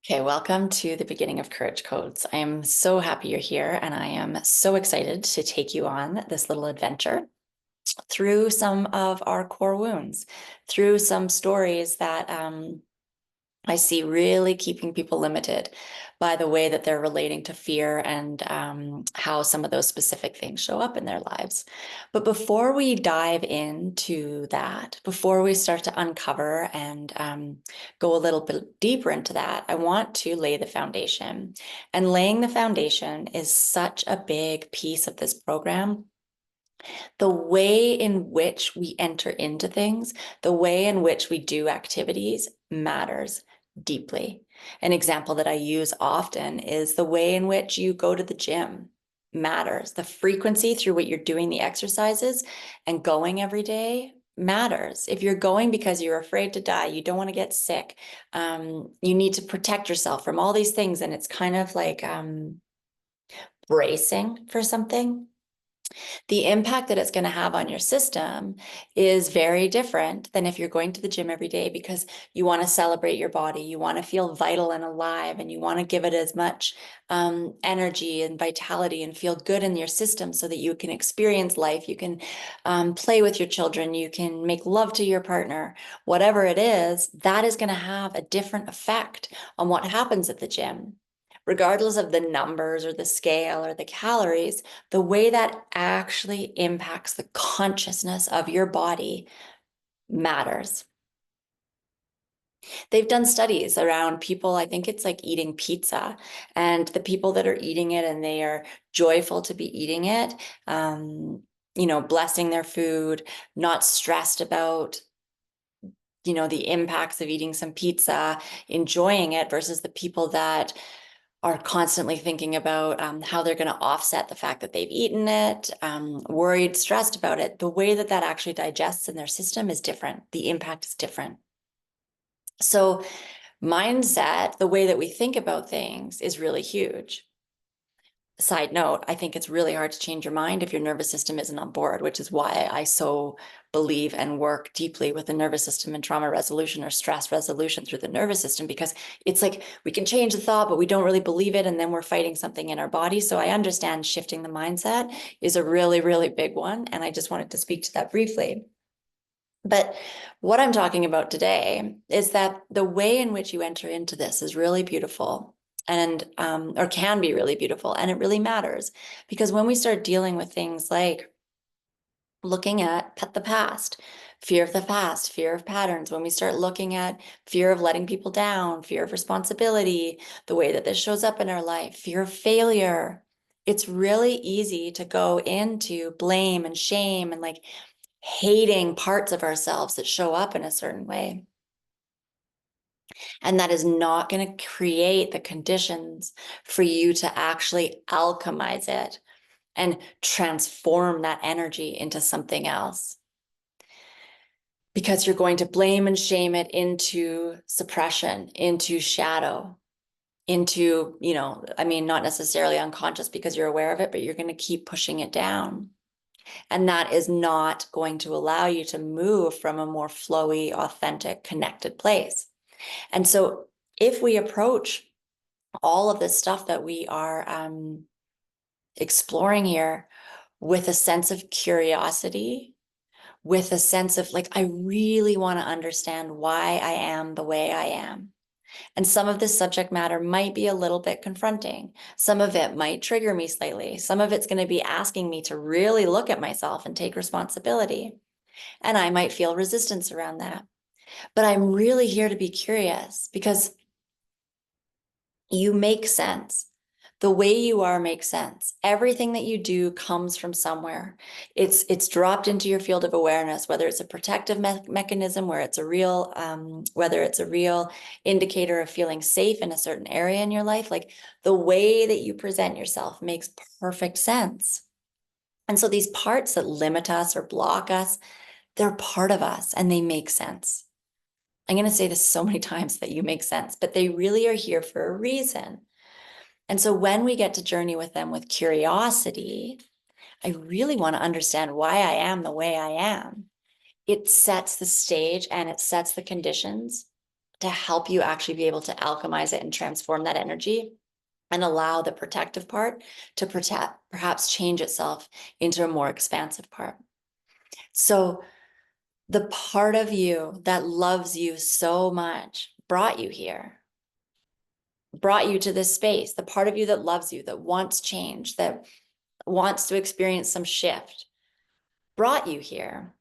Okay, welcome to the beginning of Courage Codes. I am so happy you're here, and I am so excited to take you on this little adventure through some of our core wounds, through some stories that I see really keeping people limited by the way that they're relating to fear and how some of those specific things show up in their lives. But before we dive into that, before we start to uncover and go a little bit deeper into that, I want to lay the foundation. And laying the foundation is such a big piece of this program. The way in which we enter into things, the way in which we do activities matters deeply. An example that I use often is the way in which you go to the gym matters. The frequency through what you're doing the exercises and going every day matters. If you're going because you're afraid to die, you don't want to get sick, you need to protect yourself from all these things, and it's kind of like bracing for something. The impact that it's going to have on your system is very different than if you're going to the gym every day because you want to celebrate your body, you want to feel vital and alive, and you want to give it as much energy and vitality and feel good in your system so that you can experience life, you can play with your children, you can make love to your partner. Whatever it is, that is going to have a different effect on what happens at the gym. Regardless of the numbers or the scale or the calories, the way that actually impacts the consciousness of your body matters. They've done studies around people, I think it's like eating pizza, and the people that are eating it and they are joyful to be eating it, blessing their food, not stressed about the impacts of eating some pizza, enjoying it, versus the people that are constantly thinking about how they're going to offset the fact that they've eaten it, worried, stressed about it. The way that that actually digests in their system is different. The impact is different. So mindset, the way that we think about things, is really huge. Side note, I think it's really hard to change your mind if your nervous system isn't on board, which is why I so believe and work deeply with the nervous system and trauma resolution or stress resolution through the nervous system, because it's like we can change the thought, but we don't really believe it, and then we're fighting something in our body. So I understand shifting the mindset is a really, really big one, and I just wanted to speak to that briefly. But what I'm talking about today is that the way in which you enter into this is really beautiful, and or can be really beautiful, and it really matters, because when we start dealing with things like looking at the past, fear of the past, fear of patterns, when we start looking at fear of letting people down, fear of responsibility, the way that this shows up in our life, fear of failure, it's really easy to go into blame and shame and like hating parts of ourselves that show up in a certain way. And that is not going to create the conditions for you to actually alchemize it and transform that energy into something else. Because you're going to blame and shame it into suppression, into shadow, into, not necessarily unconscious because you're aware of it, but you're going to keep pushing it down. And that is not going to allow you to move from a more flowy, authentic, connected place. And so if we approach all of this stuff that we are exploring here with a sense of curiosity, with a sense of like, I really want to understand why I am the way I am. And some of this subject matter might be a little bit confronting. Some of it might trigger me slightly. Some of it's going to be asking me to really look at myself and take responsibility. And I might feel resistance around that. But I'm really here to be curious because you make sense. The way you are makes sense. Everything that you do comes from somewhere. It's dropped into your field of awareness, whether it's a protective mechanism, whether it's a real indicator of feeling safe in a certain area in your life. Like the way that you present yourself makes perfect sense. And so these parts that limit us or block us, they're part of us and they make sense. I'm going to say this so many times that you make sense, but they really are here for a reason. And so when we get to journey with them with curiosity, I really want to understand why I am the way I am. It sets the stage and it sets the conditions to help you actually be able to alchemize it and transform that energy and allow the protective part to perhaps change itself into a more expansive part. So the part of you that loves you so much brought you here, brought you to this space. The part of you that loves you, that wants change, that wants to experience some shift, brought you here.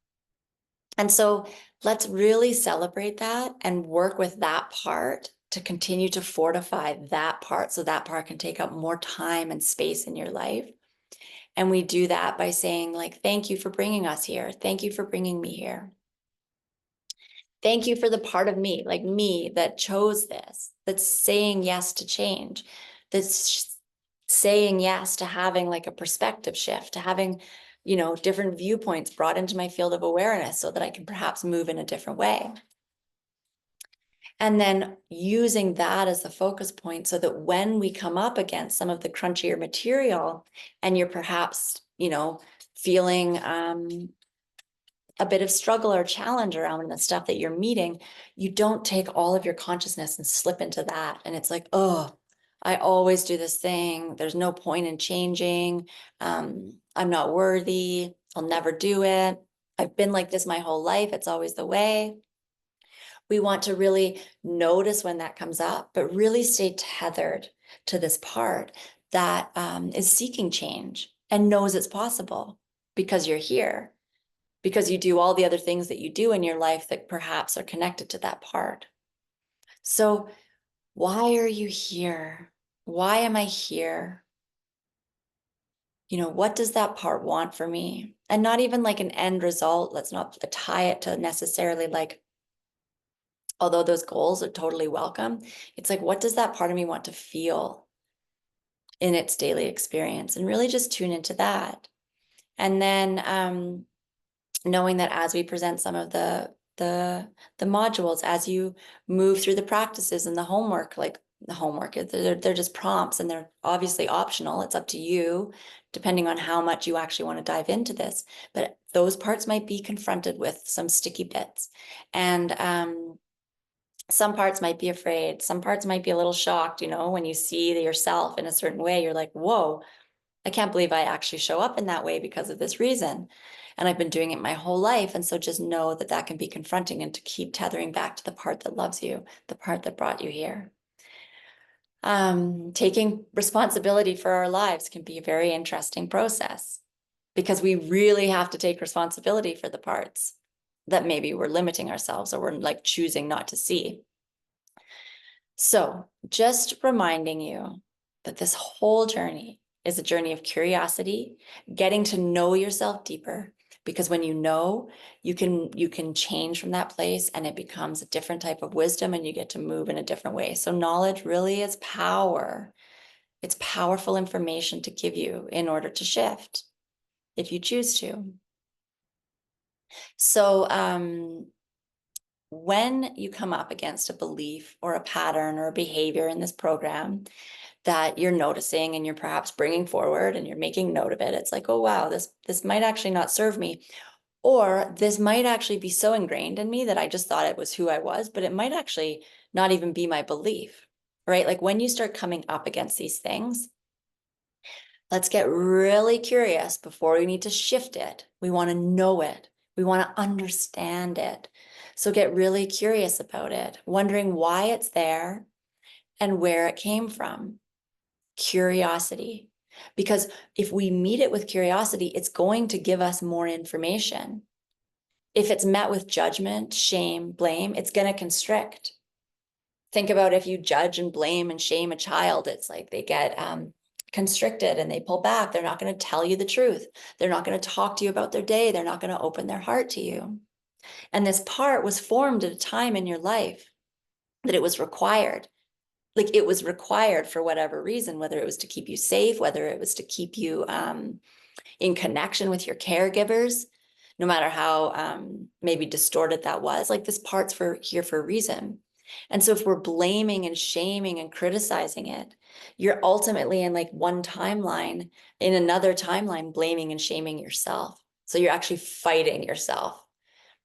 And so let's really celebrate that and work with that part to continue to fortify that part so that part can take up more time and space in your life. And we do that by saying, like, thank you for bringing us here. Thank you for bringing me here. Thank you for the part of me, like me, that chose this, that's saying yes to change, that's saying yes to having like a perspective shift, to having, different viewpoints brought into my field of awareness so that I can perhaps move in a different way. And then using that as the focus point so that when we come up against some of the crunchier material and you're perhaps, feeling a bit of struggle or challenge around the stuff that you're meeting, you don't take all of your consciousness and slip into that. And it's like, oh, I always do this thing. There's no point in changing. I'm not worthy. I'll never do it. I've been like this my whole life. It's always the way. We want to really notice when that comes up, but really stay tethered to this part that is seeking change and knows it's possible because you're here, because you do all the other things that you do in your life that perhaps are connected to that part. So why are you here? Why am I here? What does that part want for me? And not even like an end result. Let's not tie it to necessarily like, although those goals are totally welcome. It's like, what does that part of me want to feel in its daily experience? And really just tune into that. And then knowing that as we present some of the modules, as you move through the practices and the homework, like the homework, they're just prompts and they're obviously optional. It's up to you, depending on how much you actually want to dive into this. But those parts might be confronted with some sticky bits. And some parts might be afraid. Some parts might be a little shocked, when you see yourself in a certain way, you're like, whoa, I can't believe I actually show up in that way because of this reason. And I've been doing it my whole life. And so just know that that can be confronting and to keep tethering back to the part that loves you, the part that brought you here. Taking responsibility for our lives can be a very interesting process because we really have to take responsibility for the parts that maybe we're limiting ourselves or we're like choosing not to see. So just reminding you that this whole journey is a journey of curiosity, getting to know yourself deeper, because when you can change from that place and it becomes a different type of wisdom and you get to move in a different way. So knowledge really is power. It's powerful information to give you in order to shift if you choose to. So when you come up against a belief or a pattern or a behavior in this program that you're noticing and you're perhaps bringing forward and you're making note of it, it's like, oh, wow, this might actually not serve me. Or this might actually be so ingrained in me that I just thought it was who I was, but it might actually not even be my belief, right? Like when you start coming up against these things, let's get really curious before we need to shift it. We want to know it. We want to understand it. So get really curious about it, wondering why it's there and where it came from. Curiosity. Because if we meet it with curiosity, it's going to give us more information. If it's met with judgment, shame, blame, it's going to constrict. Think about if you judge and blame and shame a child, it's like they get constricted and they pull back. They're not going to tell you the truth. They're not going to talk to you about their day. They're not going to open their heart to you. And this part was formed at a time in your life that it was required. Like it was required for whatever reason, whether it was to keep you safe, whether it was to keep you in connection with your caregivers, no matter how maybe distorted that was. Like this part's here for a reason. And so if we're blaming and shaming and criticizing it, you're ultimately in like one timeline, in another timeline, blaming and shaming yourself. So you're actually fighting yourself.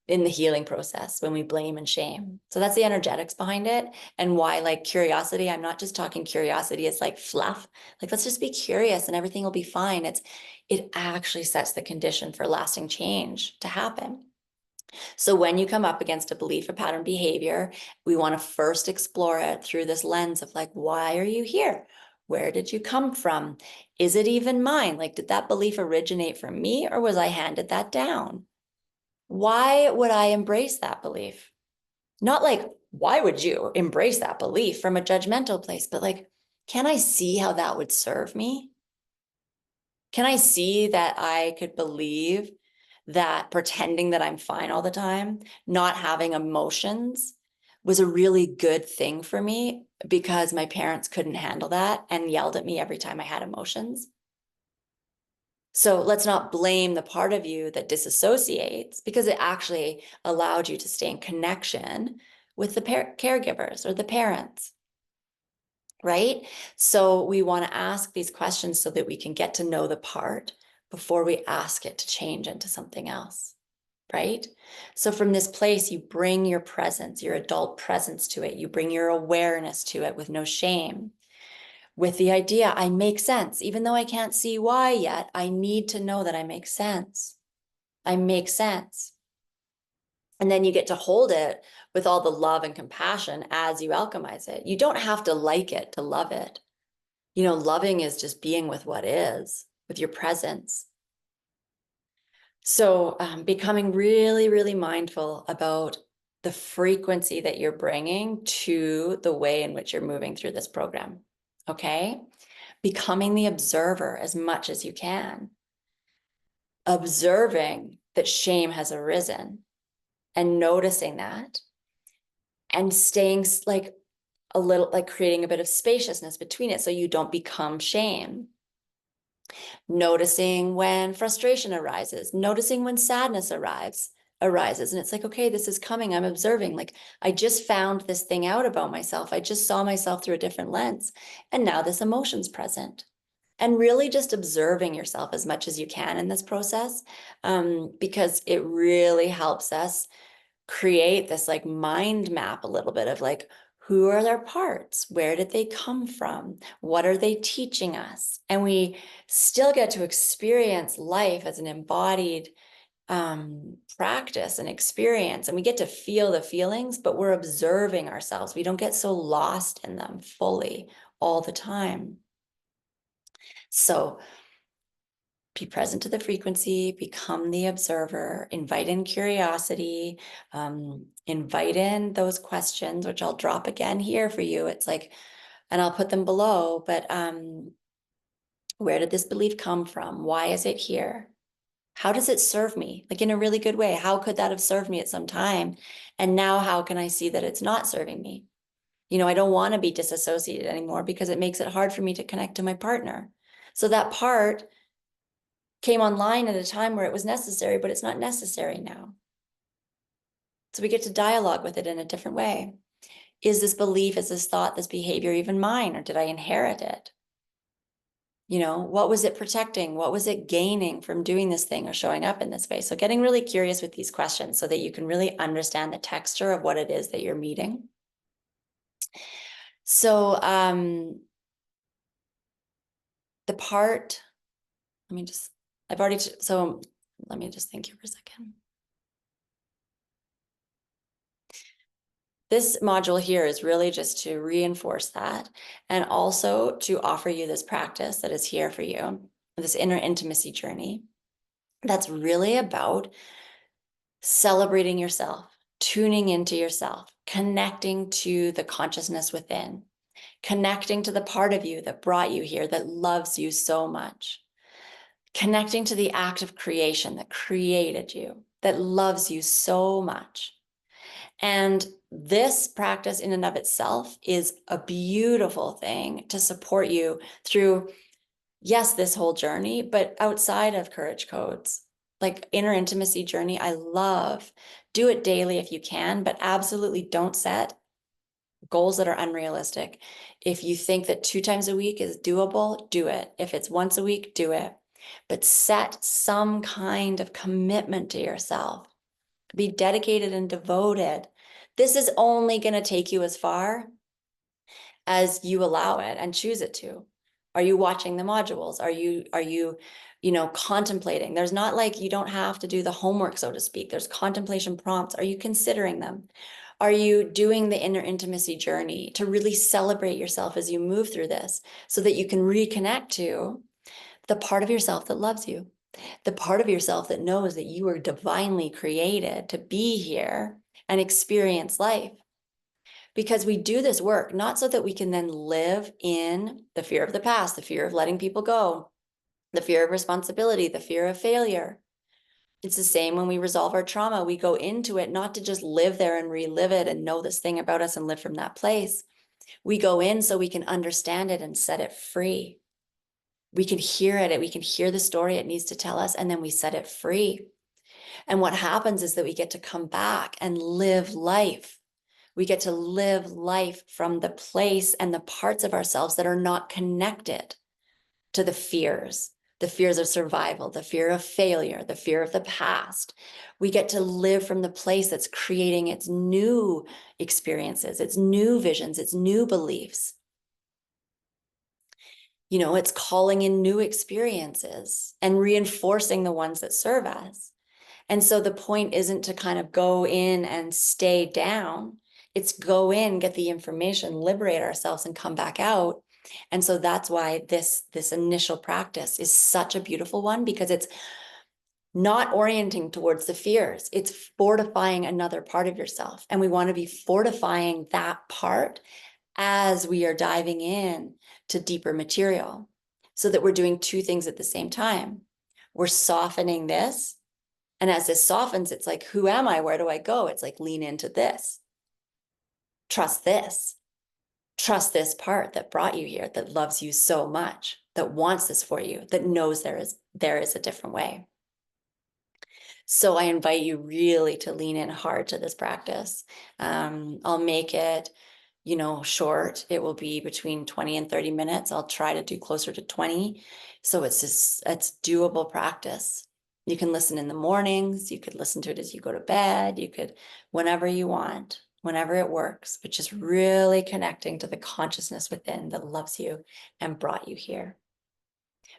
in the healing process when we blame and shame. So that's the energetics behind it, and why, like, curiosity, I'm not just talking curiosity as like fluff, like let's just be curious and everything will be fine. It actually sets the condition for lasting change to happen. So when you come up against a belief or pattern behavior, we want to first explore it through this lens of like, why are you here? Where did you come from? Is it even mine? Like, did that belief originate from me, or was I handed that down? Why would I embrace that belief? Not like, why would you embrace that belief from a judgmental place, but like, can I see how that would serve me? Can I see that I could believe that pretending that I'm fine all the time, not having emotions, was a really good thing for me because my parents couldn't handle that and yelled at me every time I had emotions? So let's not blame the part of you that disassociates, because it actually allowed you to stay in connection with the caregivers or the parents, right? So we want to ask these questions so that we can get to know the part before we ask it to change into something else, right? So from this place, you bring your presence, your adult presence to it. You bring your awareness to it with no shame, with the idea, I make sense. Even though I can't see why yet, I need to know that I make sense. I make sense. And then you get to hold it with all the love and compassion as you alchemize it. You don't have to like it to love it. You know, loving is just being with what is, with your presence. So becoming really, really mindful about the frequency that you're bringing to the way in which you're moving through this program. Okay? Becoming the observer as much as you can. Observing that shame has arisen and noticing that, and staying like a little, like creating a bit of spaciousness between it so you don't become shame. Noticing when frustration arises, noticing when sadness arises. And it's like, okay, this is coming. I'm observing. Like, I just found this thing out about myself. I just saw myself through a different lens. And now this emotion's present. And really just observing yourself as much as you can in this process, because it really helps us create this like mind map a little bit of like, who are their parts? Where did they come from? What are they teaching us? And we still get to experience life as an embodied practice and experience. And we get to feel the feelings, but we're observing ourselves. We don't get so lost in them fully all the time. So be present to the frequency, become the observer, invite in curiosity, invite in those questions, which I'll drop again here for you. It's like, and I'll put them below, but where did this belief come from? Why is it here? How does it serve me? Like, in a really good way. How could that have served me at some time? And now how can I see that it's not serving me? You know, I don't want to be disassociated anymore because it makes it hard for me to connect to my partner. So that part came online at a time where it was necessary, but it's not necessary now. So we get to dialogue with it in a different way. Is this belief, is this thought, this behavior even mine, or did I inherit it? You know, what was it protecting? What was it gaining from doing this thing or showing up in this way? So getting really curious with these questions so that you can really understand the texture of what it is that you're meeting. So the part, let me just, I've already, so let me just think here for a second. This module here is really just to reinforce that, and also to offer you this practice that is here for you, this inner intimacy journey that's really about celebrating yourself, tuning into yourself, connecting to the consciousness within, connecting to the part of you that brought you here, that loves you so much, connecting to the act of creation that created you, that loves you so much. And this practice in and of itself is a beautiful thing to support you through, yes, this whole journey, but outside of Courage Codes, like inner intimacy journey, I love. Do it daily if you can, but absolutely don't set goals that are unrealistic. If you think that 2 times a week is doable, do it. If it's once a week, do it. But set some kind of commitment to yourself Be dedicated and devoted. This is only going to take you as far as you allow it and choose it to. Are you watching the modules? Are you contemplating? There's not like you don't have to do the homework, so to speak. There's contemplation prompts. Are you considering them? Are you doing the inner intimacy journey to really celebrate yourself as you move through this so that you can reconnect to the part of yourself that loves you, the part of yourself that knows that you are divinely created to be here and experience life? Because we do this work not so that we can then live in the fear of the past, the fear of letting people go, the fear of responsibility, the fear of failure. It's the same when we resolve our trauma. We go into it not to just live there and relive it and know this thing about us and live from that place. We go in so we can understand it and set it free. We can hear it. We can hear the story it needs to tell us, and then we set it free. And what happens is that we get to come back and live life. We get to live life from the place and the parts of ourselves that are not connected to the fears of survival, the fear of failure, the fear of the past. We get to live from the place that's creating its new experiences, its new visions, its new beliefs. It's calling in new experiences and reinforcing the ones that serve us. And so the point isn't to kind of go in and stay down. It's go in, get the information, liberate ourselves, and come back out. And so that's why this initial practice is such a beautiful one, because it's not orienting towards the fears. It's fortifying another part of yourself. And we want to be fortifying that part as we are diving in to deeper material, so that we're doing two things at the same time. We're softening this. And as this softens, it's like, who am I? Where do I go? It's like, lean into this. Trust this. Trust this part that brought you here, that loves you so much, that wants this for you, that knows there is a different way. So I invite you really to lean in hard to this practice. I'll make it, short. It will be between 20 and 30 minutes. I'll try to do closer to 20. So it's doable practice. You can listen in the mornings. You could listen to it as you go to bed. You could, whenever you want, whenever it works, but just really connecting to the consciousness within that loves you and brought you here.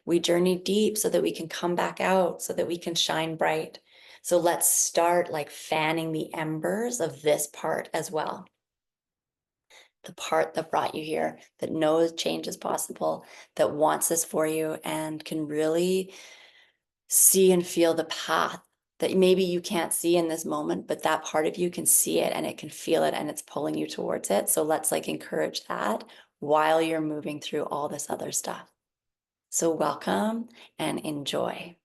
We journey deep so that we can come back out, so that we can shine bright. So let's start like fanning the embers of this part as well. The part that brought you here, that knows change is possible, that wants this for you, and can really see and feel the path that maybe you can't see in this moment, but that part of you can see it and it can feel it and it's pulling you towards it. So let's encourage that while you're moving through all this other stuff. So welcome and enjoy.